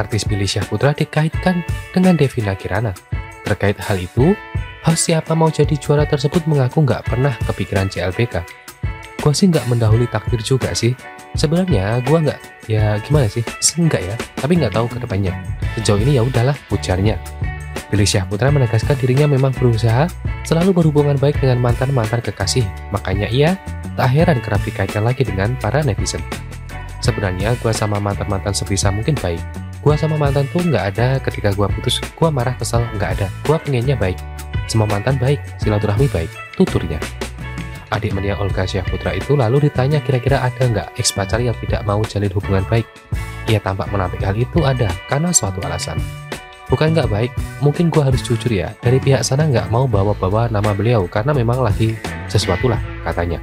artis Billy Syahputra dikaitkan dengan Devina Kirana. Terkait hal itu, host Siapa Mau Jadi Juara tersebut mengaku nggak pernah kepikiran CLBK. Gue sih nggak mendahului takdir juga sih. Sebenarnya gue nggak, ya gimana sih, enggak ya, tapi nggak tahu ke depannya. Sejauh ini ya udahlah, ujarnya. Billy Syahputra menegaskan dirinya memang berusaha selalu berhubungan baik dengan mantan-mantan kekasih, makanya ia tak heran kerap dikaitkan lagi dengan para netizen. Sebenarnya gue sama mantan-mantan sebisa mungkin baik. Gue sama mantan tuh nggak ada ketika gue putus, gue marah kesal nggak ada. Gue pengennya baik, semua mantan baik, silaturahmi baik, tuturnya. Adik mendiang Olga Syahputra itu lalu ditanya kira-kira ada nggak ex pacar yang tidak mau jalin hubungan baik. Ia tampak menampik hal itu ada karena suatu alasan. Bukan nggak baik, mungkin gue harus jujur ya, dari pihak sana nggak mau bawa-bawa nama beliau karena memang lagi sesuatu lah, katanya.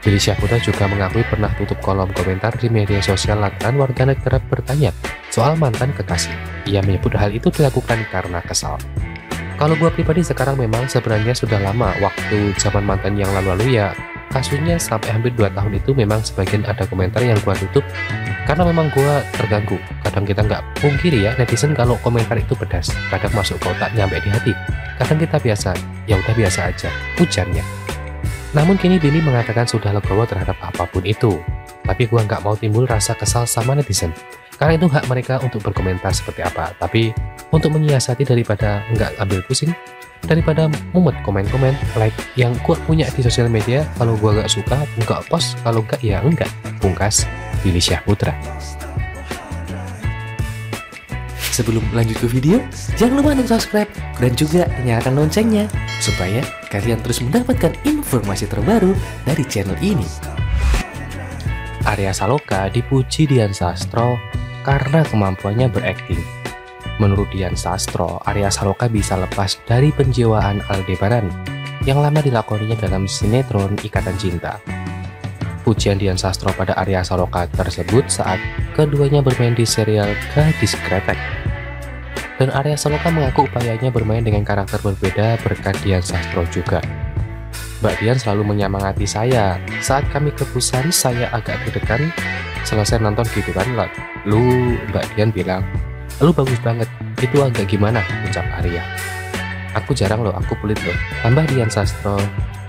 Billy Syahputra juga mengakui pernah tutup kolom komentar di media sosial lantaran warganet kerap bertanya soal mantan kekasih. Ia menyebut hal itu dilakukan karena kesal. Kalau gue pribadi sekarang memang sebenarnya sudah lama, waktu zaman mantan yang lalu-lalu ya kasusnya sampai hampir 2 tahun itu memang sebagian ada komentar yang gue tutup karena memang gue terganggu. Kadang kita nggak pungkiri ya, netizen kalau komentar itu pedas, kadang masuk ke otak nyampe di hati. Kadang kita biasa, ya udah biasa aja, ujarnya. Namun kini Billy mengatakan sudah legowo terhadap apapun itu. Tapi gua nggak mau timbul rasa kesal sama netizen. Karena itu hak mereka untuk berkomentar seperti apa. Tapi untuk menyiasati daripada nggak ambil pusing, daripada mumet komen-komen, like yang gua punya di sosial media, kalau gua nggak suka, nggak post, kalau nggak ya enggak. Pungkas Billy Syahputra. Sebelum lanjut ke video, jangan lupa untuk subscribe dan juga nyalakan loncengnya supaya kalian terus mendapatkan informasi terbaru dari channel ini. Arya Saloka dipuji Dian Sastro karena kemampuannya berakting. Menurut Dian Sastro, Arya Saloka bisa lepas dari penjiwaan Aldebaran yang lama dilakoninya dalam sinetron Ikatan Cinta. Pujian Dian Sastro pada Arya Saloka tersebut saat keduanya bermain di serial Gadis Kretek. Dan Arya Saloka mengaku upayanya bermain dengan karakter berbeda berkat Dian Sastro juga. Mbak Dian selalu menyemangati saya. Saat kami ke Busan, saya agak deg-degan selesai nonton gitu kan. Lalu Mbak Dian bilang, "Lu bagus banget, itu agak gimana?" ucap Arya. "Aku jarang loh, aku pelit loh." Tambah Dian Sastro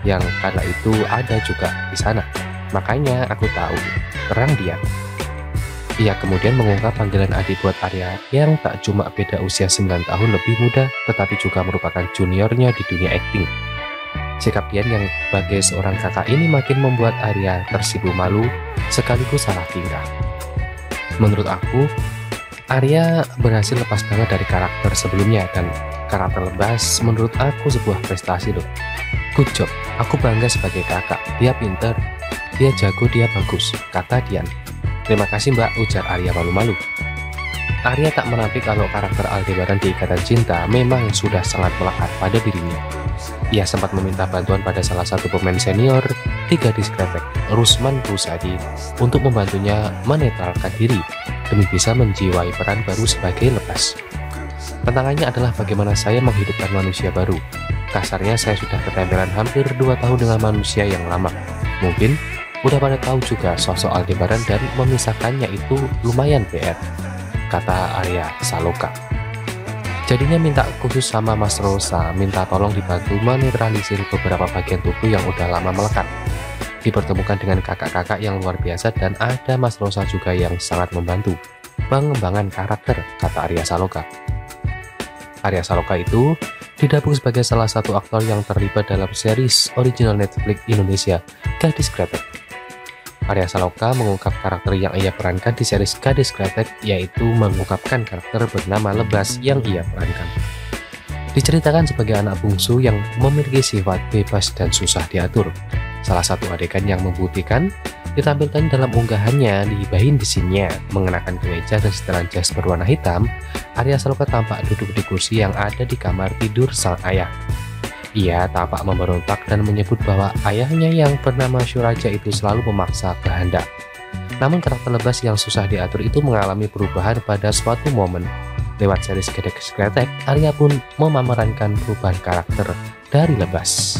yang kala itu ada juga di sana. Makanya aku tahu, terang dia. Ia kemudian mengungkap panggilan adik buat Arya yang tak cuma beda usia 9 tahun lebih muda, tetapi juga merupakan juniornya di dunia akting. Sikap Dian yang sebagai seorang kakak ini makin membuat Arya tersipu malu sekaligus salah tingkah. Menurut aku, Arya berhasil lepas banget dari karakter sebelumnya dan karakter lebas menurut aku sebuah prestasi loh. Good job, aku bangga sebagai kakak, dia pinter. Dia jago, dia bagus, kata Dian. Terima kasih mbak, ujar Arya malu-malu. Arya tak menampik kalau karakter Aldebaran di Ikatan Cinta memang sudah sangat melekat pada dirinya. Ia sempat meminta bantuan pada salah satu pemain senior di Gadis Kretek, Rusman Rusadi, untuk membantunya menetralkan diri demi bisa menjiwai peran baru sebagai lepas. Tantangannya adalah bagaimana saya menghidupkan manusia baru. Kasarnya saya sudah ketempelan hampir 2 tahun dengan manusia yang lama. Mungkin udah pada tahu juga sosok Aldebaran dan memisahkannya itu lumayan PR, kata Arya Saloka. Jadinya minta khusus sama Mas Rosa, minta tolong dibantu menetralisir beberapa bagian tubuh yang udah lama melekat. Dipertemukan dengan kakak-kakak yang luar biasa dan ada Mas Rosa juga yang sangat membantu pengembangan karakter, kata Arya Saloka. Arya Saloka itu didapuk sebagai salah satu aktor yang terlibat dalam series original Netflix Indonesia, Gadis Kretek. Arya Saloka mengungkap karakter yang ia perankan di series Gadis Kretek, yaitu mengungkapkan karakter bernama Lebas yang ia perankan. Diceritakan sebagai anak bungsu yang memiliki sifat bebas dan susah diatur. Salah satu adegan yang membuktikan ditampilkan dalam unggahannya di behind the scene-nya, mengenakan kemeja dan setelan jas berwarna hitam. Arya Saloka tampak duduk di kursi yang ada di kamar tidur sang ayah. Ia tampak memberontak dan menyebut bahwa ayahnya yang bernama Syuraja itu selalu memaksa kehendak. Namun karakter Lebas yang susah diatur itu mengalami perubahan pada suatu momen. Lewat series Gadis Kretek, Arya pun memamerankan perubahan karakter dari Lebas.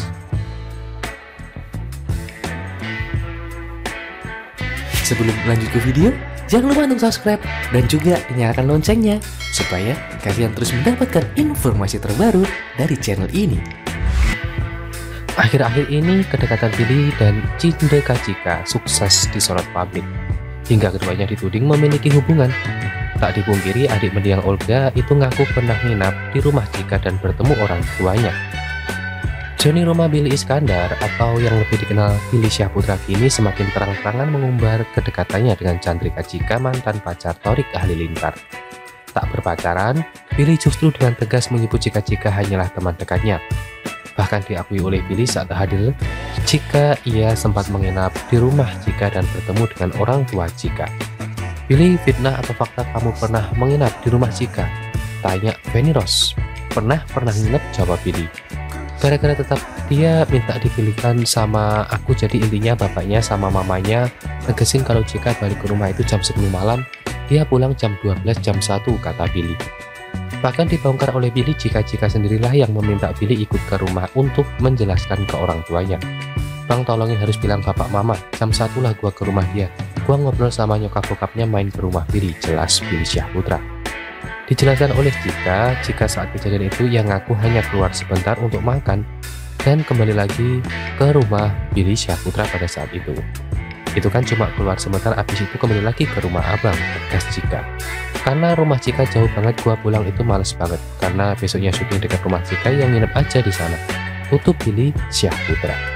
Sebelum lanjut ke video, jangan lupa untuk subscribe dan juga nyalakan loncengnya supaya kalian terus mendapatkan informasi terbaru dari channel ini. Akhir-akhir ini kedekatan Billy dan Cindeka Cika sukses disorot publik, hingga keduanya dituding memiliki hubungan. Tak dipungkiri, adik mendiang Olga itu ngaku pernah nginap di rumah Cika dan bertemu orang tuanya. Johnny Roma Billy Iskandar atau yang lebih dikenal Billy Syahputra kini semakin terang-terangan mengumbar kedekatannya dengan Chandrika Cika, mantan pacar Thorik Halilintar. Tak berpacaran, Billy justru dengan tegas menyebut Cika Cika hanyalah teman dekatnya. Bahkan diakui oleh Billy saat hadir jika ia sempat menginap di rumah Cika dan bertemu dengan orang tua Cika. Billy, fitnah atau fakta kamu pernah menginap di rumah Cika? Tanya Feni Rose. Pernah nginep, jawab Billy. Gara-gara tetap dia minta dipilihkan sama aku, jadi intinya bapaknya sama mamanya negesin kalau Cika balik ke rumah itu jam 10 malam, dia pulang jam 12 jam 1, kata Billy. Bahkan dibongkar oleh Billy, Cika sendirilah yang meminta Billy ikut ke rumah untuk menjelaskan ke orang tuanya. Bang, tolongin, harus bilang bapak mama, jam 1 lah gua ke rumah dia. Gua ngobrol sama nyokap bokapnya main ke rumah Billy, jelas Billy Syahputra. Dijelaskan oleh Cika saat kejadian itu yang ngaku hanya keluar sebentar untuk makan dan kembali lagi ke rumah Billy Syahputra pada saat itu. Itu kan cuma keluar sebentar, habis itu kembali lagi ke rumah abang, tegas Cika. Karena rumah Cika jauh banget, gua pulang itu males banget karena besoknya syuting dekat rumah Cika yang nginep aja di sana, tutup Billy Syahputra.